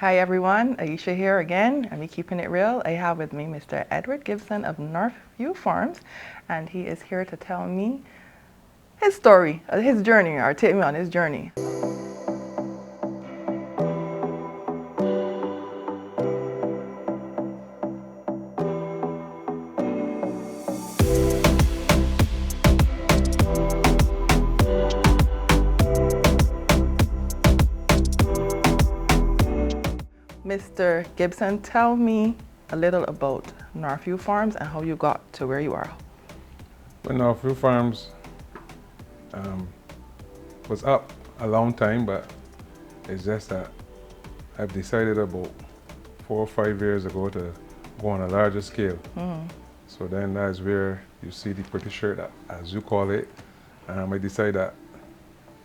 Hi everyone, Aisha here again. I'm keeping it real. I have with me Mr. Edward Gibson of Northview Farms, and he is here to tell me his story, his journey, or take me on his journey. Mr. Gibson, tell me a little about Northview Farms and how you got to where you are. Well, Northview Farms was up a long time, but it's just that I've decided about 4 or 5 years ago to go on a larger scale. So then that's where you see the pretty shirt, as you call it. I decided that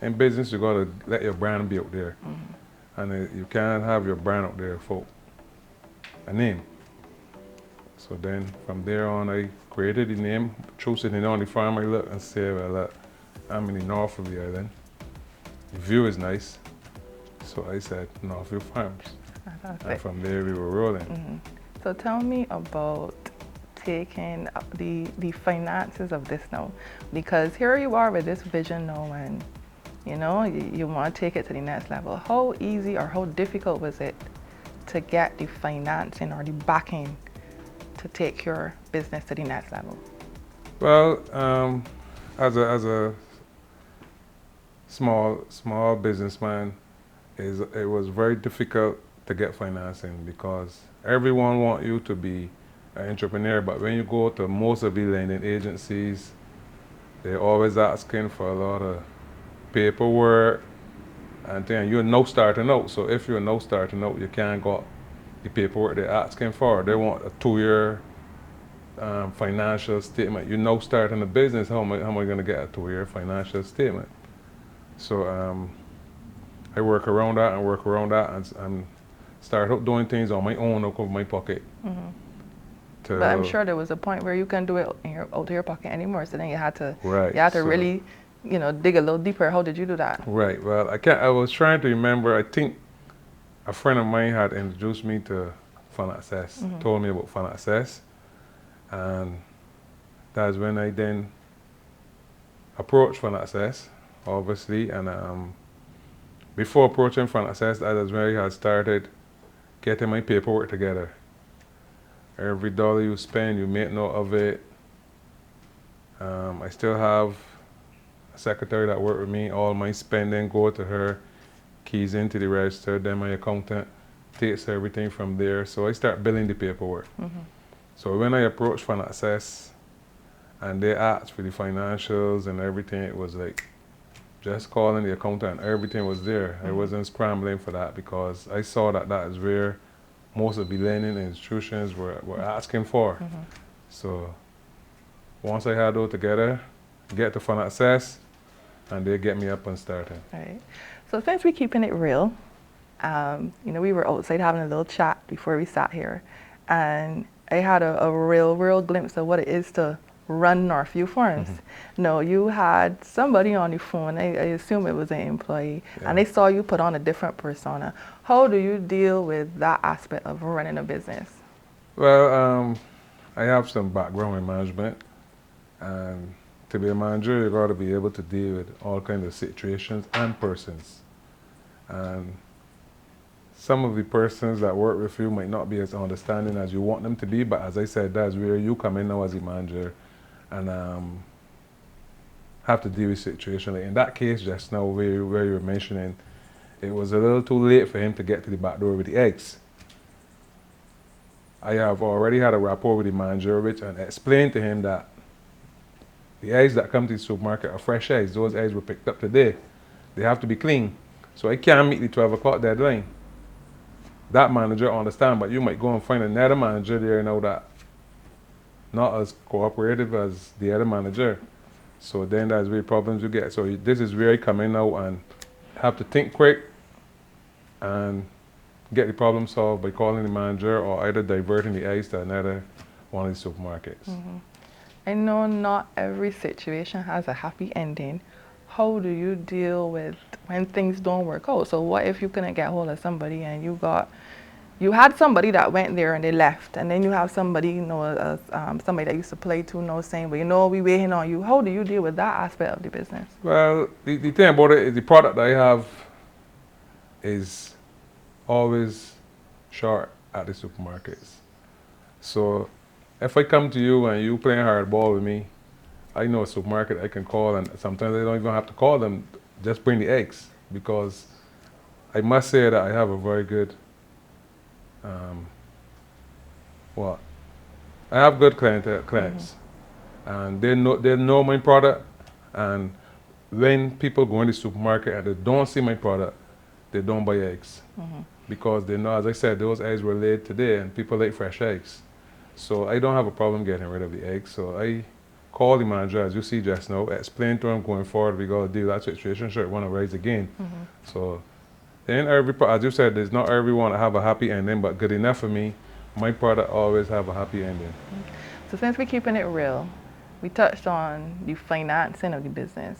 in business you got to let your brand be out there. And you can't have your brand out there for a name. So then from there on I created the name, through sitting on the farm I look and say, well look, I'm in the north of the island. The view is nice. So I said Northview Farms. And from there we were rolling. So tell me about taking the finances of this now. Because here you are with this vision now, and you know, you want to take it to the next level. How easy or how difficult was it to get the financing or the backing to take your business to the next level? Well, as a small businessman, it was very difficult to get financing because everyone wants you to be an entrepreneur, but when you go to most of the lending agencies, they're always asking for a lot of paperwork, and then you're now starting out. So if you're now starting out, you can't got the paperwork they're asking for. They want a 2-year financial statement. You're now starting a business. How am I going to get a 2-year financial statement? So I work around that and start out doing things on my own out of my pocket. But I'm sure there was a point where you couldn't do it out of your pocket anymore. So then you had to really, you know, dig a little deeper. How did you do that? Right. Well, I was trying to remember. I think a friend of mine had introduced me to FundAccess, told me about FundAccess, and that's when I then approached FundAccess, obviously. And before approaching FundAccess, that is where I had started getting my paperwork together. Every dollar you spend, you make note of it. I still have a secretary that works with me. All my spending go to her, keys into the register, then my accountant takes everything from there. So I start billing the paperwork. So when I approached FundAccess and they asked for the financials and everything, it was like just calling the accountant, everything was there. I wasn't scrambling for that because I saw that that is where most of the lending institutions were asking for. So once I had those together, get to FundAccess, and they get me up and starting. Right. So since we're keeping it real, you know, we were outside having a little chat before we sat here, and I had a real glimpse of what it is to run Northview Farms. No, you had somebody on the phone, I assume it was an employee, and they saw you put on a different persona. How do you deal with that aspect of running a business? Well, I have some background in management, and to be a manager, you got to be able to deal with all kinds of situations and persons. And some of the persons that work with you might not be as understanding as you want them to be, but as I said, that's where you come in now as a manager and have to deal with situations. Like in that case just now where you were mentioning, it was a little too late for him to get to the back door with the eggs. I have already had a rapport with the manager and explained to him that the eggs that come to the supermarket are fresh eggs. Those eggs were picked up today. They have to be clean. So I can't meet the 12 o'clock deadline. That manager understands, but you might go and find another manager there now that not as cooperative as the other manager. So then that's where problems you get. So this is where I come in now and have to think quick and get the problem solved by calling the manager or either diverting the eggs to another one of the supermarkets. I know not every situation has a happy ending. how do you deal with when things don't work out? So what if you couldn't get hold of somebody and you had somebody that went there and they left, and then you have somebody, somebody that used to play to, saying, well, we waiting on you. How do you deal with that aspect of the business? Well, the thing about it is the product I have is always short at the supermarkets. So if I come to you and you playing hardball with me, I know a supermarket I can call, and sometimes I don't even have to call them, just bring the eggs, because I must say that I have a very good, I have good clients, and they know my product, and when people go in the supermarket and they don't see my product, they don't buy eggs, because they know, as I said, those eggs were laid today, and people like fresh eggs. So I don't have a problem getting rid of the eggs. So I call the manager, as you see just now, explain to him going forward, we got to deal with that situation, sure, it want to rise again. So then as you said, there's not everyone that have a happy ending, but good enough for me, my product always have a happy ending. So since we're keeping it real, we touched on the financing of the business.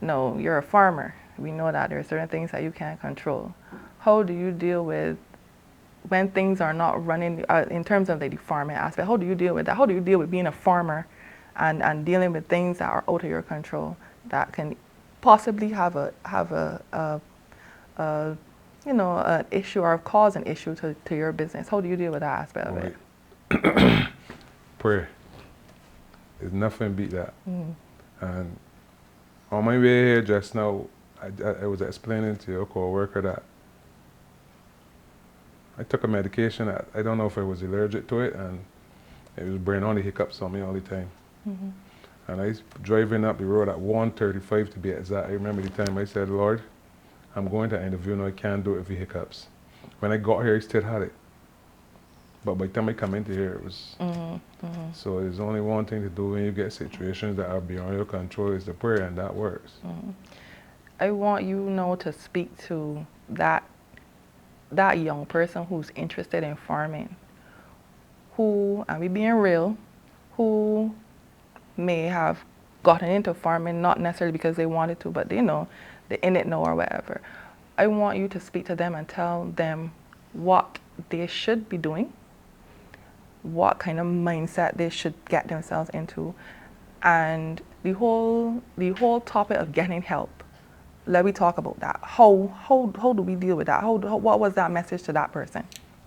No, you're a farmer. We know that there are certain things that you can't control. How do you deal with when things are not running, in terms of the farming aspect? How do you deal with that? How do you deal with being a farmer and dealing with things that are out of your control that can possibly have an issue or cause an issue to your business? How do you deal with that aspect of it? Prayer. There's nothing beat that. And on my way here just now, I was explaining to your co-worker that I took a medication that I don't know if I was allergic to it, and it was bringing on the hiccups on me all the time. And I was driving up the road at 1:35 to be exact. I remember the time I said, Lord, I'm going to interview and I can't do it with the hiccups. When I got here, I still had it. But by the time I come into here, it was... So there's only one thing to do when you get situations that are beyond your control, is the prayer, and that works. I want you now to speak to that young person who's interested in farming, who, and we being real, who may have gotten into farming not necessarily because they wanted to, but they're in it now or whatever. I want you to speak to them and tell them what they should be doing, what kind of mindset they should get themselves into, and the whole topic of getting help. Let me talk about that. How do we deal with that? What was that message to that person?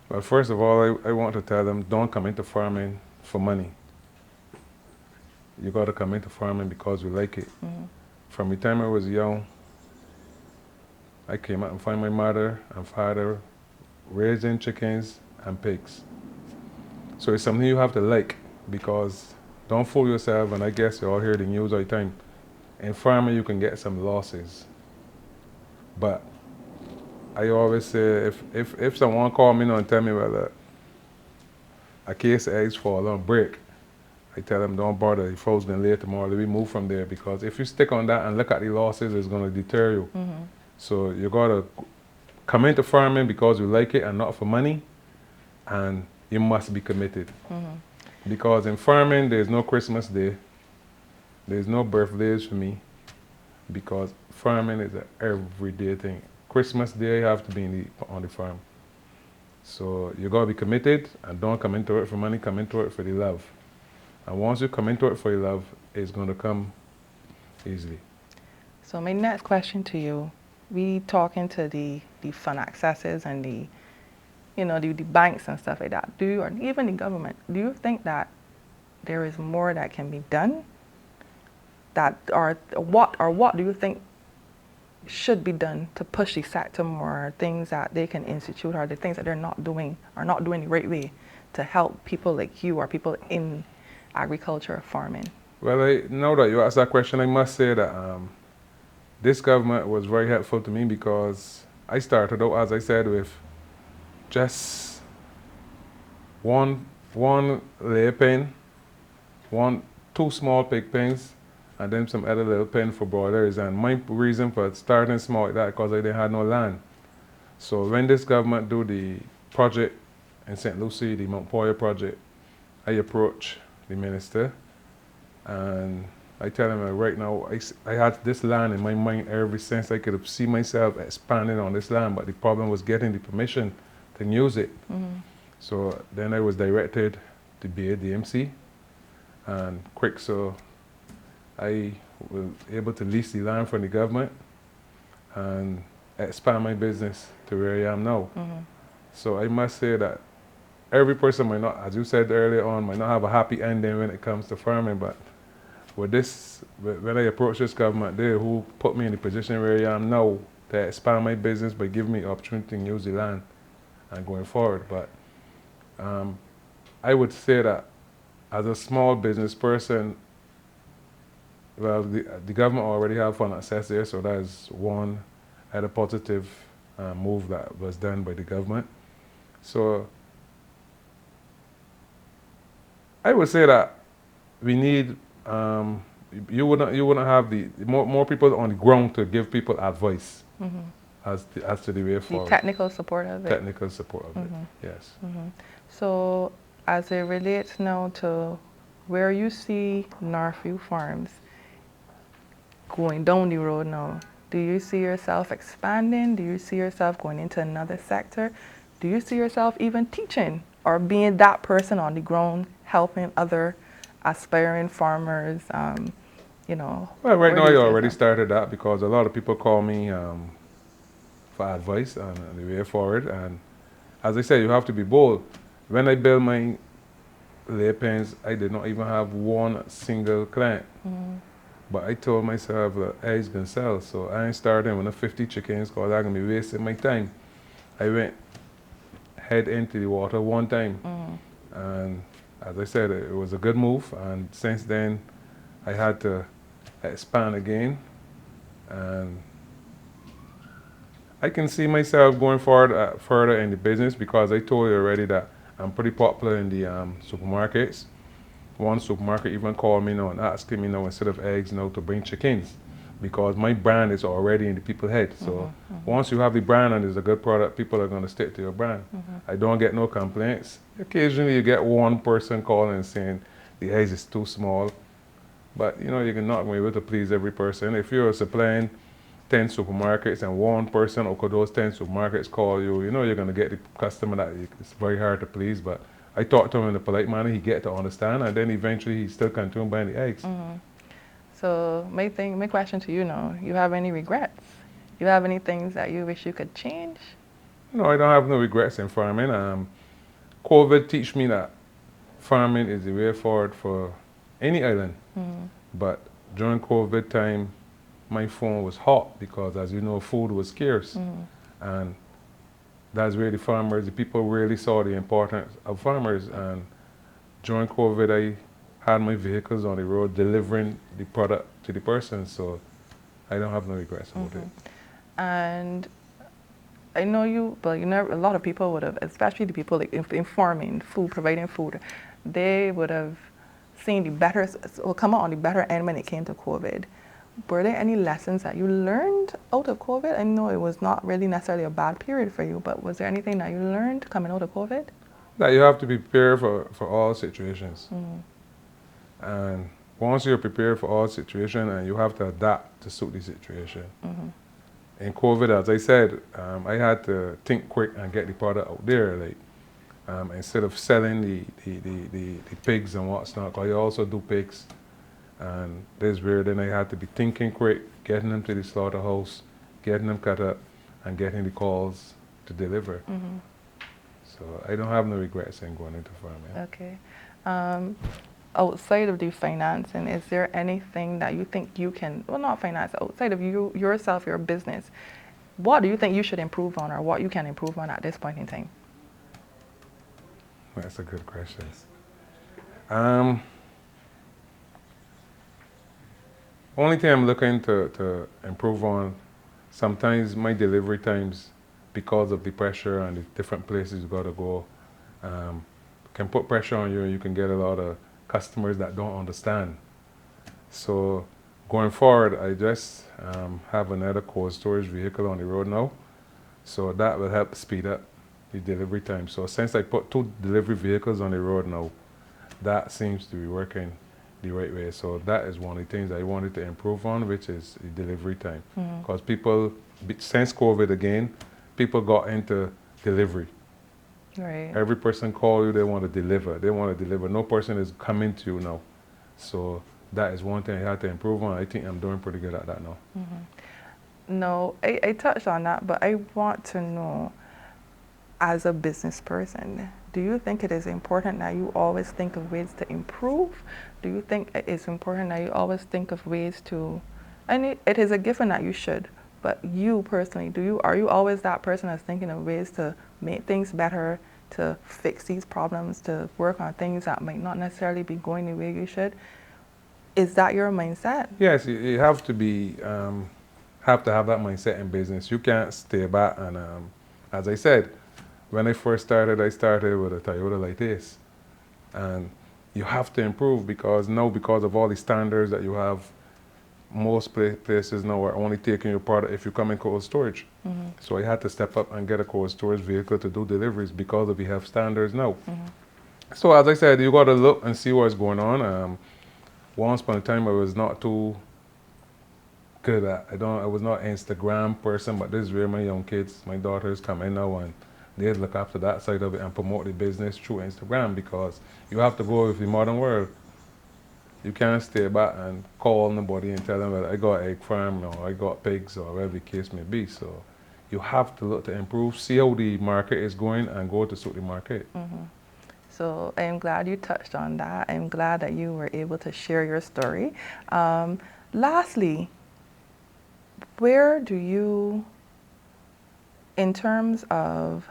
Well, first of all, I want to tell them, don't come into farming for money. You got to come into farming because you like it. From the time I was young, I came out and found my mother and father raising chickens and pigs. So it's something you have to like, because don't fool yourself, and I guess you all hear the news all the time. In farming, you can get some losses. But I always say, if someone call me now and tell me whether a case of eggs fall on break, I tell them, don't bother, the fowl's going to lay tomorrow, we move from there, because if you stick on that and look at the losses, it's going to deter you. So you got to come into farming because you like it and not for money, and you must be committed. Because in farming, there's no Christmas Day, there's no birthdays for me, because farming is an everyday thing. Christmas Day, you have to be on the farm. So you got to be committed, and don't come into it for money, come into it for the love. And once you come into it for your love, it's going to come easily. So my next question to you, we talking to the FundAccesses and the banks and stuff like that, or even the government, do you think that there is more that can be done? What do you think should be done to push the sector more, things that they can institute, or the things that they're not doing the right way to help people like you or people in agriculture or farming? Well, now that you asked that question, I must say that this government was very helpful to me, because I started out, as I said, with just one layer pen, two small pig pens, and then some other little pen for broilers. And my reason for starting small like that, because I didn't have no land. So when this government do the project in St. Lucie, the Mount Poyer project, I approached the minister, and I tell him right now, I had this land in my mind ever since I could have seen myself expanding on this land, but the problem was getting the permission to use it. So then I was directed to be a DMC and quick, so I was able to lease the land from the government and expand my business to where I am now. So I must say that every person might not, as you said earlier on, might not have a happy ending when it comes to farming, but with this, when I approached this government there, who put me in the position where I am now to expand my business by giving me the opportunity to use the land and going forward. But I would say that as a small business person, well, the government already have FundAccess there, so that is one other positive move that was done by the government. So I would say that we need, you wouldn't have the more people on the ground to give people advice as to the way forward. The technical support of it. Technical support of it, yes. So as it relates now to where you see Northview Farms going down the road now, do you see yourself expanding? Do you see yourself going into another sector? Do you see yourself even teaching or being that person on the ground helping other aspiring farmers, you know? Well, right now I already started that because a lot of people call me for advice on the way forward. And as I said, you have to be bold. When I built my lay pens, I did not even have one single client. But I told myself that eggs gonna sell, so I ain't starting with the 50 chickens because I'm gonna be wasting my time. I went head into the water one time, and as I said, it was a good move. And since then, I had to expand again, and I can see myself going forward further in the business because I told you already that I'm pretty popular in the supermarkets. One supermarket even called me now and asking me now, instead of eggs now, to bring chickens because my brand is already in the people's head. So once you have the brand and it's a good product, people are going to stick to your brand. I don't get no complaints. Occasionally you get one person calling and saying the eggs is too small, but you know, you can not be able to please every person. If you're supplying 10 supermarkets and one person out of those 10 supermarkets call you, you know you're going to get the customer that it's very hard to please. But I talk to him in a polite manner, he get to understand, and then eventually he still continue buying the eggs. So my question to you now, you have any regrets? You have any things that you wish you could change? No, I don't have no regrets in farming. COVID teach me that farming is the way forward for any island. But during COVID time, my phone was hot because, as you know, food was scarce. And that's where the farmers, the people really saw the importance of farmers. And during COVID, I had my vehicles on the road delivering the product to the person. So I don't have no regrets about it. And I know you, but you know, a lot of people would have, especially the people like in farming, food, providing food, they would have seen the better, or come out on the better end when it came to COVID. Were there any lessons that you learned out of COVID? I know it was not really necessarily a bad period for you, but was there anything that you learned coming out of COVID? That you have to be prepared for all situations. And once you're prepared for all situations, and you have to adapt to suit the situation. In COVID, as I said, I had to think quick and get the product out there. Like instead of selling the pigs and what's not, because I also do pigs. And this where then I had to be thinking quick, getting them to the slaughterhouse, getting them cut up, and getting the calls to deliver. So I don't have no regrets in going into farming. Okay. Outside of the financing, is there anything that you think you can, well, not finance, outside of you, yourself, your business, what do you think you should improve on, or what you can improve on at this point in time? That's a good question. Only thing I'm looking to improve on, sometimes my delivery times, because of the pressure and the different places you got to go, can put pressure on you. You can get a lot of customers that don't understand. So going forward, I just have another cold storage vehicle on the road now. So that will help speed up the delivery time. So since I put 2 delivery vehicles on the road now, that seems to be working the right way. So that is one of the things I wanted to improve on, which is the delivery time. Mm-hmm. Because people, since COVID again, people got into delivery. Right. Every person call you, they want to deliver. They want to deliver. No person is coming to you now. So that is one thing I had to improve on. I think I'm doing pretty good at that now. Mm-hmm. No, I touched on that, but I want to know, as a business person, do you think it is important that you always think of ways to improve? Do you think it is important that you always think of ways to, and it is a given that you should, but you personally, are you always that person that's thinking of ways to make things better, to fix these problems, to work on things that might not necessarily be going the way you should? Is that your mindset? Yes, you have to be, have to have that mindset in business. You can't stay back and, as I said, when I first started, I started with a Toyota like this. And you have to improve because now, because of all the standards that you have, most places now are only taking your product if you come in cold storage. Mm-hmm. So I had to step up and get a cold storage vehicle to do deliveries because we have standards now. Mm-hmm. So as I said, you got to look and see what's going on. Once upon a time, I was not too good at. I was not an Instagram person, but this is where my young kids, my daughters, come in now, and they look after that side of it and promote the business through Instagram, because you have to go with the modern world. You can't stay back and call nobody and tell them that I got egg farm or I got pigs or whatever the case may be. So you have to look to improve, see how the market is going, and go to suit the market. Mm-hmm. So I'm glad you touched on that. I'm glad that you were able to share your story. Lastly, where do you, in terms of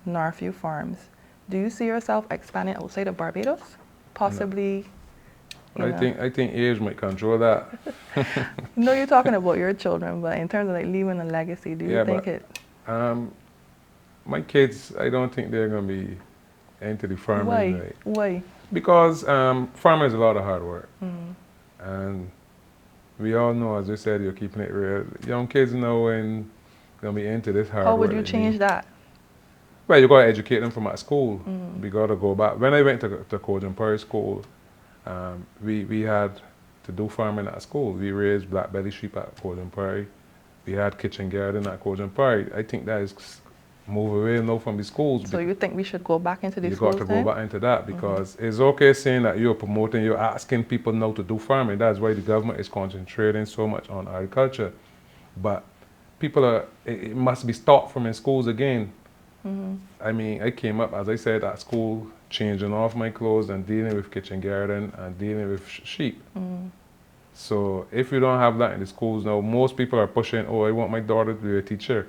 Northview Farms, do you see yourself expanding outside of Barbados? Possibly. No. I think age might control that. No, you're talking about your children, but in terms of like leaving a legacy, do you think it? My kids, I don't think they're going to be into the farming. Why? Right? Why? Because farming is a lot of hard work. Mm. And we all know, as you said, you're keeping it real. Young kids know when they're going to be into this hard work. How would you change that? Well, you got to educate them from at school. Mm. We got to go back. When I went to Cajun Prairie School, we had to do farming at school. We raised black belly sheep at Cajun Prairie. We had kitchen garden at Cajun Prairie. I think that is move away now from the schools. So you think we should go back into these schools? You got to go back into that, because it's okay saying that you're promoting, you're asking people now to do farming. That's why the government is concentrating so much on agriculture. But people it must be stopped from in schools again. Mm-hmm. I mean, I came up, as I said, at school, changing off my clothes and dealing with kitchen garden and dealing with sheep. Mm. So if you don't have that in the schools now, most people are pushing, oh, I want my daughter to be a teacher.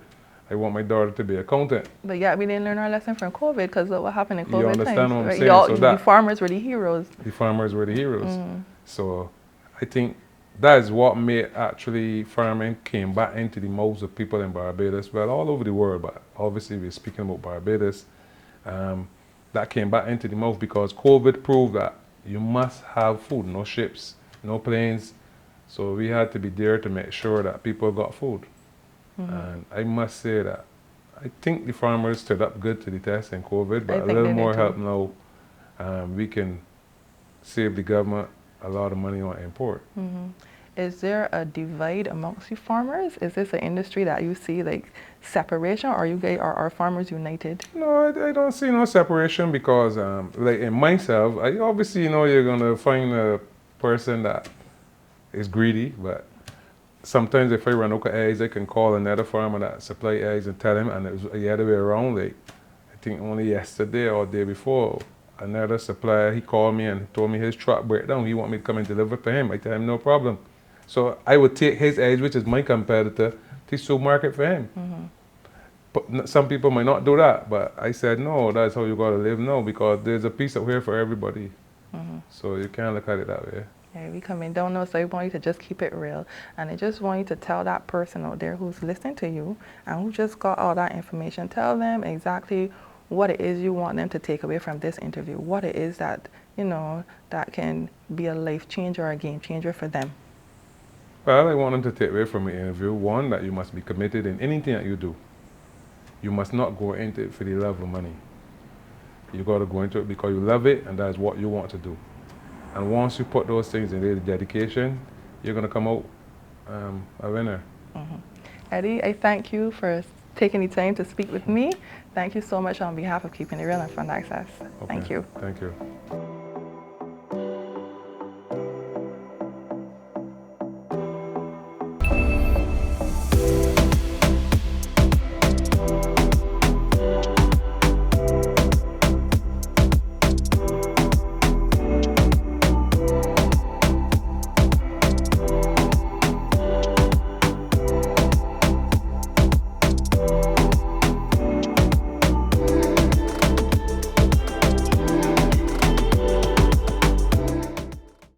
I want my daughter to be an accountant. But yeah, we didn't learn our lesson from COVID, because what happened in COVID You understand times, what I'm right? saying? So the farmers were the heroes. The farmers were the heroes. Mm. So I think that is what made actually farming came back into the mouths of people in Barbados, well, all over the world, but obviously we're speaking about Barbados. That came back into the mouth because COVID proved that you must have food, no ships, no planes. So we had to be there to make sure that people got food. Mm-hmm. And I must say that I think the farmers stood up good to the test in COVID, but a little more help now, we can save the government a lot of money on import. Mm-hmm. Is there a divide amongst you farmers? Is this an industry that you see like separation, or you guys are farmers united? No, I don't see no separation, because like in myself, I obviously know you're gonna find a person that is greedy, but sometimes if I run out of eggs, I can call another farmer that supply eggs and tell him, and it was the other way around. Like, I think only yesterday or the day before, another supplier, he called me and told me his truck break down. He want me to come and deliver for him. I tell him no problem. So I would take his eggs, which is my competitor, to the supermarket for him. Mm-hmm. But some people might not do that, but I said, no, that's how you got to live now, because there's a piece up here for everybody. Mm-hmm. So you can't look at it that way. Yeah, we come in, don't know, so I want you to just keep it real. And I just want you to tell that person out there who's listening to you and who just got all that information, tell them exactly what it is you want them to take away from this interview, what it is that, you know, that can be a life changer or a game changer for them. Well, I want them to take away from the interview, one, that you must be committed in anything that you do. You must not go into it for the love of money. You got to go into it because you love it, and that's what you want to do. And once you put those things in the dedication, you're going to come out a winner. Eddie, I thank you for taking the time to speak with me. Thank you so much on behalf of Keeping It Real and FundAccess. Okay. Thank you. Thank you.